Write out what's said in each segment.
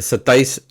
27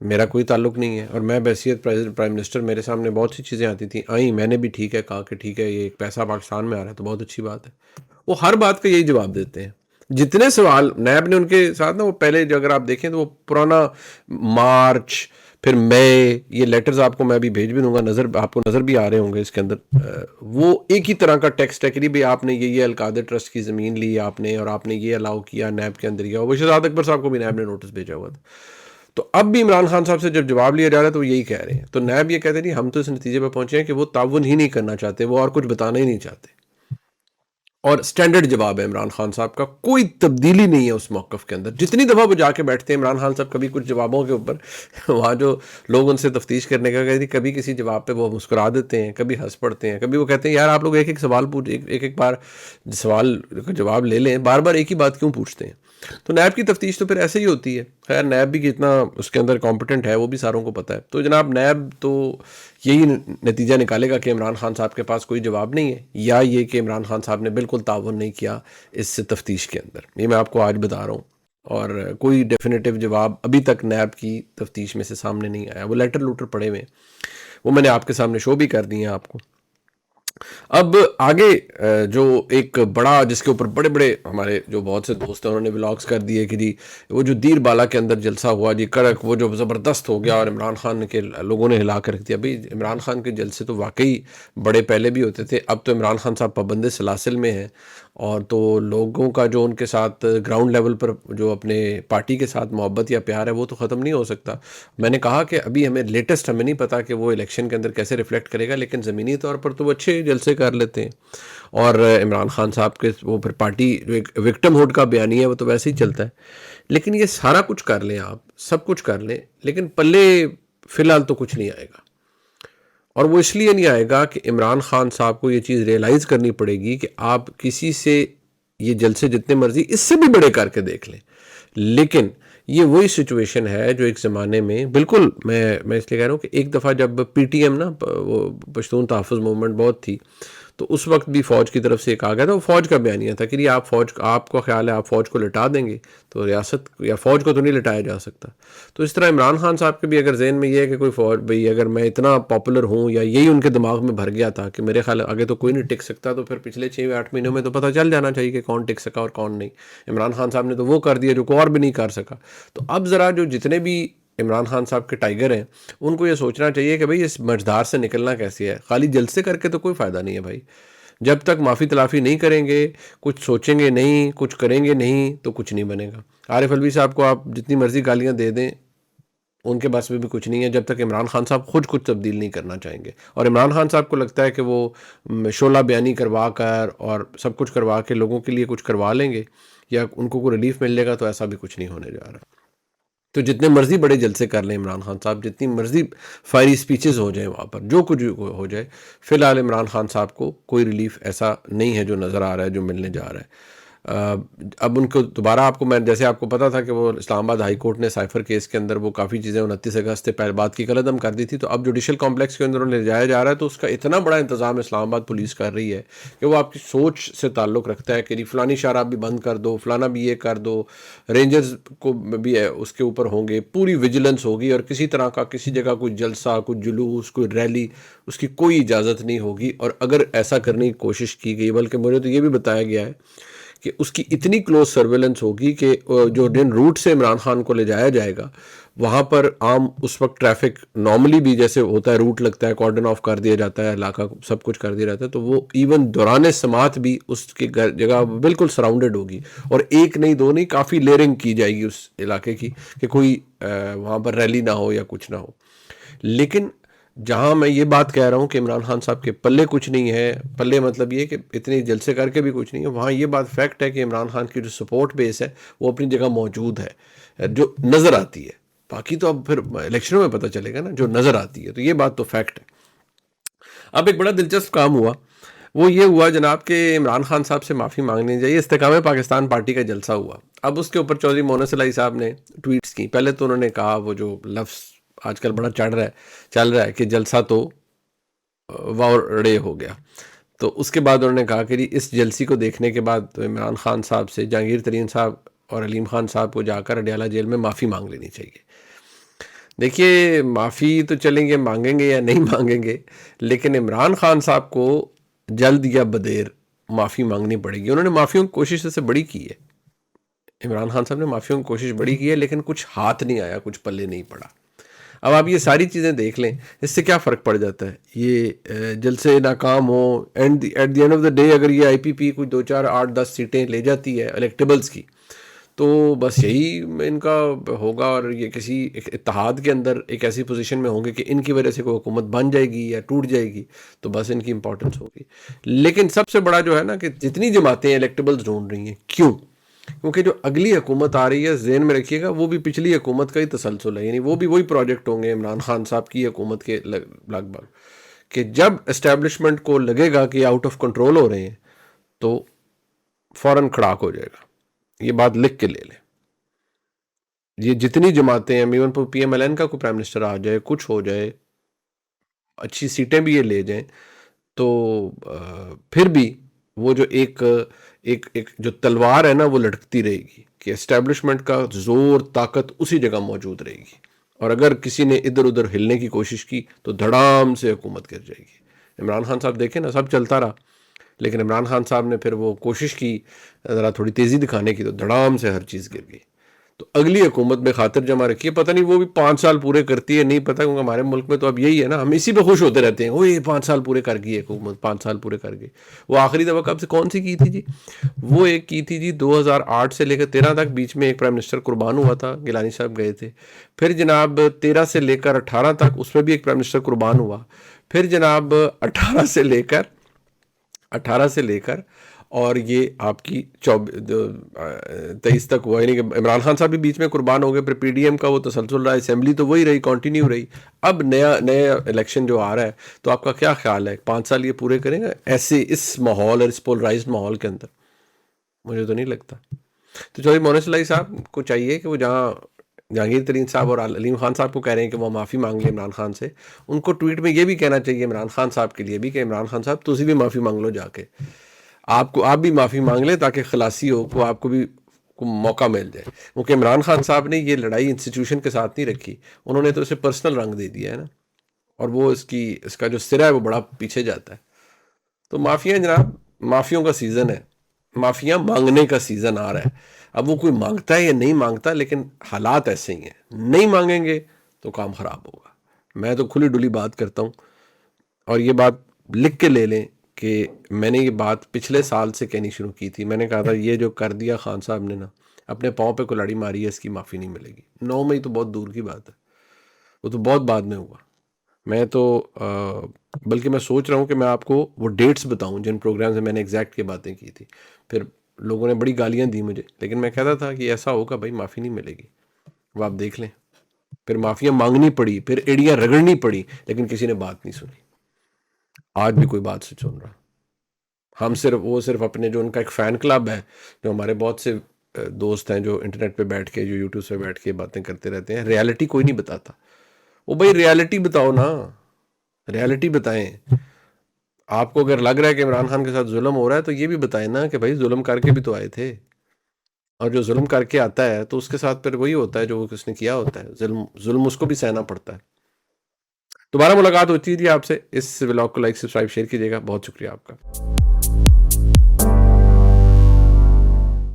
میرا کوئی تعلق نہیں ہے، اور میں بحیثیت پرائم منسٹر میرے سامنے بہت سی چیزیں آتی تھیں، آئیں، میں نے بھی ٹھیک ہے کہا کہ ٹھیک ہے یہ ایک پیسہ پاکستان میں آ رہا ہے تو بہت اچھی بات ہے۔ وہ ہر بات کا یہی جواب دیتے ہیں۔ جتنے سوال نیب نے ان کے ساتھ نا، وہ پہلے جو اگر آپ دیکھیں تو وہ پرانا مارچ، پھر مئی، یہ لیٹرز آپ کو میں ابھی بھیج بھی دوں گا، آپ کو نظر بھی آ رہے ہوں گے اس کے اندر، وہ ایک ہی طرح کا ٹیکسٹ ہے کہ بھئی آپ نے یہ القادر ٹرسٹ کی زمین لی آپ نے، اور آپ نے یہ الاؤ کیا نیب کے اندر کیا، وہ شہزاد اکبر صاحب کو بھی نیب نے نوٹس بھیجا ہوا تھا۔ تو اب بھی عمران خان صاحب سے جب جواب لیا جا رہا ہے تو وہ یہی کہہ رہے ہیں، تو نیب یہ کہتے ہیں ہم تو اس نتیجے پہ پہنچے ہیں کہ وہ تعاون ہی نہیں کرنا چاہتے، وہ اور کچھ بتانا ہی نہیں چاہتے، اور سٹینڈرڈ جواب ہے عمران خان صاحب کا، کوئی تبدیلی نہیں ہے اس موقف کے اندر۔ جتنی دفعہ وہ جا کے بیٹھتے ہیں عمران خان صاحب کبھی کچھ جوابوں کے اوپر وہاں جو لوگ ان سے تفتیش کرنے کا کہتے ہیں، کبھی کسی جواب پہ وہ مسکرا دیتے ہیں، کبھی ہنس پڑتے ہیں، کبھی وہ کہتے ہیں یار آپ لوگ ایک ایک سوال پوچھ، ایک بار سوال کا جواب لے لیں، بار بار ایک ہی بات کیوں پوچھتے ہیں؟ تو نیب کی تفتیش تو پھر ایسے ہی ہوتی ہے۔ خیر نیب بھی کتنا اس کے اندر کمپٹنٹ ہے وہ بھی ساروں کو پتہ ہے۔ تو جناب نیب تو یہی نتیجہ نکالے گا کہ عمران خان صاحب کے پاس کوئی جواب نہیں ہے، یا یہ کہ عمران خان صاحب نے بالکل تعاون نہیں کیا اس سے تفتیش کے اندر۔ یہ میں آپ کو آج بتا رہا ہوں، اور کوئی ڈیفینیٹیو جواب ابھی تک نیب کی تفتیش میں سے سامنے نہیں آیا۔ وہ لیٹر لوٹر پڑے ہوئے ہیں، وہ میں نے آپ کے سامنے شو بھی کر دی ہیں آپ کو۔ اب آگے جو ایک بڑا، جس کے اوپر بڑے بڑے ہمارے جو بہت سے دوست ہیں انہوں نے ولاگز کر دیے کہ جی وہ جو دیر بالا کے اندر جلسہ ہوا جی کڑک، وہ جو زبردست ہو گیا اور عمران خان کے لوگوں نے ہلا کر رکھ دیا۔ بھئی عمران خان کے جلسے تو واقعی بڑے پہلے بھی ہوتے تھے، اب تو عمران خان صاحب پابند سلاسل میں ہیں، اور تو لوگوں کا جو ان کے ساتھ گراؤنڈ لیول پر جو اپنے پارٹی کے ساتھ محبت یا پیار ہے وہ تو ختم نہیں ہو سکتا۔ میں نے کہا کہ ابھی ہمیں لیٹسٹ ہمیں نہیں پتا کہ وہ الیکشن کے اندر کیسے ریفلیکٹ کرے گا، لیکن زمینی طور پر تو وہ اچھے جلسے کر لیتے ہیں، اور عمران خان صاحب کے وہ پھر پارٹی جو ایک وکٹم ہوڈ کا بیانیہ ہے وہ تو ویسے ہی چلتا ہے۔ لیکن یہ سارا کچھ کر لیں آپ، سب کچھ کر لیں، لیکن پلے فی الحال تو کچھ نہیں آئے گا، اور وہ اس لیے نہیں آئے گا کہ عمران خان صاحب کو یہ چیز ریئلائز کرنی پڑے گی کہ آپ کسی سے یہ جلسے جتنے مرضی اس سے بھی بڑے کر کے دیکھ لیں، لیکن یہ وہی سچویشن ہے جو ایک زمانے میں بالکل، میں اس لیے کہہ رہا ہوں کہ ایک دفعہ جب پی ٹی ایم نا، وہ پشتون تحفظ موومنٹ بہت تھی، تو اس وقت بھی فوج کی طرف سے ایک آ گیا تھا، وہ فوج کا بیانیہ تھا کہ آپ کو خیال ہے آپ فوج کو لٹا دیں گے تو ریاست یا فوج کو تو نہیں لٹایا جا سکتا۔ تو اس طرح عمران خان صاحب کے بھی اگر ذہن میں یہ ہے کہ کوئی فوج، بھئی اگر میں اتنا پاپولر ہوں، یا یہی ان کے دماغ میں بھر گیا تھا کہ میرے خیال آگے تو کوئی نہیں ٹک سکتا، تو پھر پچھلے 6-8 مہینوں میں تو پتہ چل جانا چاہیے کہ کون ٹک سکا اور کون نہیں۔ عمران خان صاحب نے تو وہ کر دیا جو کوئی اور بھی نہیں کر سکا۔ تو اب ذرا جو جتنے بھی عمران خان صاحب کے ٹائیگر ہیں ان کو یہ سوچنا چاہیے کہ بھئی اس مجدار سے نکلنا کیسے ہے۔ خالی جلسے کر کے تو کوئی فائدہ نہیں ہے بھائی، جب تک معافی تلافی نہیں کریں گے، کچھ سوچیں گے نہیں، کچھ کریں گے نہیں، تو کچھ نہیں بنے گا۔ عارف الوی صاحب کو آپ جتنی مرضی گالیاں دے دیں، ان کے بس میں بھی کچھ نہیں ہے جب تک عمران خان صاحب خود کچھ تبدیل نہیں کرنا چاہیں گے۔ اور عمران خان صاحب کو لگتا ہے کہ وہ شعلہ بیانی کروا کر اور سب کچھ کروا کے لوگوں کے لیے کچھ کروا لیں گے، یا ان کو کوئی ریلیف مل جائے گا، تو ایسا بھی کچھ نہیں ہونے جا رہا۔ تو جتنے مرضی بڑے جلسے کر لیں عمران خان صاحب، جتنی مرضی فائری سپیچز ہو جائیں وہاں پر، جو کچھ ہو جائے، فی الحال عمران خان صاحب کو کوئی ریلیف ایسا نہیں ہے جو نظر آ رہا ہے، جو ملنے جا رہا ہے۔ اب ان کو دوبارہ، آپ کو میں جیسے آپ کو پتا تھا کہ وہ اسلام آباد ہائی کورٹ نے سائفر کیس کے اندر وہ کافی چیزیں 29 اگست سے پہلے بات کی قلعدم کر دی تھی، تو اب جوڈیشل کمپلیکس کے اندر انہیں لے جایا جا رہا ہے، تو اس کا اتنا بڑا انتظام اسلام آباد پولیس کر رہی ہے کہ وہ آپ کی سوچ سے تعلق رکھتا ہے کہ فلانی شراب بھی بند کر دو، فلانا بھی یہ کر دو، رینجرز کو بھی اس کے اوپر ہوں گے، پوری ویجیلنس ہوگی، اور کسی طرح کا کسی جگہ کوئی جلسہ، کوئی جلوس، کوئی ریلی، اس کی کوئی اجازت نہیں ہوگی۔ اور اگر ایسا کرنے کی کوشش کی گئی، بلکہ مجھے تو یہ بھی بتایا گیا ہے کہ اس کی اتنی کلوز سرویلنس ہوگی کہ جو جن روٹ سے عمران خان کو لے جایا جائے گا وہاں پر عام اس وقت ٹریفک نارملی بھی جیسے ہوتا ہے، روٹ لگتا ہے، کارڈن آف کر دیا جاتا ہے، علاقہ سب کچھ کر دیا جاتا ہے، تو وہ ایون دوران سماعت بھی اس کی جگہ بالکل سراؤنڈڈ ہوگی، اور ایک نہیں دو نہیں، کافی لیئرنگ کی جائے گی اس علاقے کی کہ کوئی وہاں پر ریلی نہ ہو یا کچھ نہ ہو۔ لیکن جہاں میں یہ بات کہہ رہا ہوں کہ عمران خان صاحب کے پلے کچھ نہیں ہے، پلے مطلب یہ کہ اتنے جلسے کر کے بھی کچھ نہیں ہے، وہاں یہ بات فیکٹ ہے کہ عمران خان کی جو سپورٹ بیس ہے وہ اپنی جگہ موجود ہے، جو نظر آتی ہے۔ باقی تو اب پھر الیکشنوں میں پتہ چلے گا نا، جو نظر آتی ہے، تو یہ بات تو فیکٹ ہے۔ اب ایک بڑا دلچسپ کام ہوا، وہ یہ ہوا جناب کہ عمران خان صاحب سے معافی مانگنے جائیے، استحکام پاکستان پارٹی کا جلسہ ہوا۔ اب اس کے اوپر چودھری مونس الہی صاحب نے ٹویٹس کی۔ پہلے تو انہوں نے کہا، وہ جو لفظ آج کل بڑا چل رہا ہے کہ جلسہ تو واؤڈے ہو گیا، تو اس کے بعد انہوں نے کہا کہ اس جلسی کو دیکھنے کے بعد تو عمران خان صاحب سے جہانگیر ترین صاحب اور علیم خان صاحب کو جا کر اڈیالہ جیل میں معافی مانگ لینی چاہیے۔ دیکھیے معافی تو چلیں گے مانگیں گے یا نہیں مانگیں گے، لیکن عمران خان صاحب کو جلد یا بدیر معافی مانگنی پڑے گی. انہوں نے معافیوں کی کوشش سے بڑی کی ہے. عمران خان صاحب نے معافیوں کی کوشش بڑی کی ہے، لیکن کچھ ہاتھ نہیں آیا، کچھ پلے نہیں پڑا. اب آپ یہ ساری چیزیں دیکھ لیں، اس سے کیا فرق پڑ جاتا ہے؟ یہ جلسے ناکام ہو، at the end of the day اگر یہ آئی پی پی کوئی 2 4 8 10 سیٹیں لے جاتی ہے الیکٹیبلز کی، تو بس یہی ان کا ہوگا، اور یہ کسی ایک اتحاد کے اندر ایک ایسی پوزیشن میں ہوں گے کہ ان کی وجہ سے کوئی حکومت بن جائے گی یا ٹوٹ جائے گی، تو بس ان کی امپورٹنس ہوگی. لیکن سب سے بڑا جو ہے نا کہ جتنی جماعتیں الیکٹیبلز ڈھونڈ رہی ہیں، کیوں؟ کیونکہ جو اگلی حکومت آ رہی ہے، ذہن میں رکھیے گا، وہ بھی پچھلی حکومت کا ہی تسلسل ہے. یعنی وہ بھی وہی پروجیکٹ ہوں گے عمران خان صاحب کی حکومت کے لگ بھگ، کہ جب اسٹیبلشمنٹ کو لگے گا کہ آؤٹ آف کنٹرول ہو رہے ہیں تو فوراً کھڑاک ہو جائے گا. یہ بات لکھ کے لے لیں. یہ جتنی جماعتیں ہیں، even P M L N کا کوئی پرائم منسٹر آ جائے، کچھ ہو جائے، اچھی سیٹیں بھی یہ لے جائیں، تو پھر بھی وہ جو ایک جو تلوار ہے نا وہ لٹکتی رہے گی کہ اسٹیبلشمنٹ کا زور طاقت اسی جگہ موجود رہے گی. اور اگر کسی نے ادھر ادھر ہلنے کی کوشش کی تو دھڑام سے حکومت گر جائے گی. عمران خان صاحب دیکھیں نا، سب چلتا رہا، لیکن عمران خان صاحب نے پھر وہ کوشش کی ذرا تھوڑی تیزی دکھانے کی، تو دھڑام سے ہر چیز گر گئی. تو اگلی حکومت میں خاطر جمع رکھیے. پتہ نہیں وہ بھی 5 سال پورے کرتی ہے، نہیں پتہ، کیونکہ ہمارے ملک میں تو اب یہی ہے نا، ہم اسی پہ خوش ہوتے رہتے ہیں، وہ یہ 5 سال پورے کر گئی حکومت، 5 سال پورے کر گئی. وہ آخری دفعہ کب سے کون سی کی تھی جی؟ وہ ایک کی تھی جی 2008 سے لے کر 13 تک، بیچ میں ایک پرائم منسٹر قربان ہوا تھا، گیلانی صاحب گئے تھے. پھر جناب 13 سے لے کر 18 تک، اس میں بھی ایک پرائم منسٹر قربان ہوا. پھر جناب 18 سے لے کر اور یہ آپ کی 23 تک ہوا. یعنی کہ عمران خان صاحب بھی بیچ میں قربان ہو گئے. پھر پی ڈی ایم کا وہ تسلسل رہا، اسمبلی تو وہی رہی، کنٹینیو رہی. اب نیا الیکشن جو آ رہا ہے، تو آپ کا کیا خیال ہے 5 سال یہ پورے کریں گے ایسے اس ماحول اور اس پولرائزڈ ماحول کے اندر؟ مجھے تو نہیں لگتا. تو چودھری مونس اللہ صاحب کو چاہیے کہ وہ جہاں جہانگیر ترین صاحب اور علیم خان صاحب کو کہہ رہے ہیں کہ وہ معافی مانگ لیں عمران خان سے، ان کو ٹویٹ میں یہ بھی کہنا چاہیے عمران خان صاحب کے لیے بھی کہ عمران خان صاحب تسی بھی معافی مانگ لو، جا کے آپ بھی معافی مانگ لیں، تاکہ خلاصی ہو، کو آپ کو بھی موقع مل جائے. کیونکہ عمران خان صاحب نے یہ لڑائی انسٹیٹیوشن کے ساتھ نہیں رکھی، انہوں نے تو اسے پرسنل رنگ دے دیا ہے نا، اور وہ اس کا جو سرا ہے وہ بڑا پیچھے جاتا ہے. تو معافیاں جناب، معافیوں کا سیزن ہے، معافیاں مانگنے کا سیزن آ رہا ہے. اب وہ کوئی مانگتا ہے یا نہیں مانگتا، لیکن حالات ایسے ہی ہیں، نہیں مانگیں گے تو کام خراب ہوگا. میں تو کھلی ڈلی بات کرتا ہوں، اور یہ بات لکھ کے لے لیں کہ میں نے یہ بات پچھلے سال سے کہنی شروع کی تھی. میں نے کہا تھا یہ جو کر دیا خان صاحب نے نا، اپنے پاؤں پہ کلاڑی ماری ہے، اس کی معافی نہیں ملے گی. 9 مئی تو بہت دور کی بات ہے، وہ تو بہت بعد میں ہوا. میں تو بلکہ میں سوچ رہا ہوں کہ میں آپ کو وہ ڈیٹس بتاؤں جن پروگرام سے میں نے ایگزیکٹ یہ باتیں کی تھی. پھر لوگوں نے بڑی گالیاں دی مجھے، لیکن میں کہتا تھا کہ ایسا ہوگا بھائی، معافی نہیں ملے گی. وہ آپ دیکھ لیں، پھر معافیاں مانگنی پڑی، پھر ایڑیاں رگڑنی پڑی، لیکن کسی نے بات نہیں سنی. آج بھی کوئی بات سے سن رہا. ہم صرف اپنے جو ان کا ایک فین کلب ہے، جو ہمارے بہت سے دوست ہیں جو انٹرنیٹ پہ بیٹھ کے، جو یوٹیوب پہ بیٹھ کے باتیں کرتے رہتے ہیں، ریالٹی کوئی نہیں بتاتا. وہ بھائی ریالٹی بتاؤ نا، ریالٹی بتائیں. آپ کو اگر لگ رہا ہے کہ عمران خان کے ساتھ ظلم ہو رہا ہے، تو یہ بھی بتائیں نا کہ بھائی ظلم کر کے بھی تو آئے تھے، اور جو ظلم کر کے آتا ہے تو اس کے ساتھ پھر وہی ہوتا ہے جو اس نے کیا ہوتا ہے. ظلم اس کو بھی سہنا پڑتا ہے. دوبارہ ملاقات ہوتی ہے جی آپ سے. اس ولاگ کو لائک سبسکرائب شیئر کیجیے گا. بہت شکریہ آپ کا.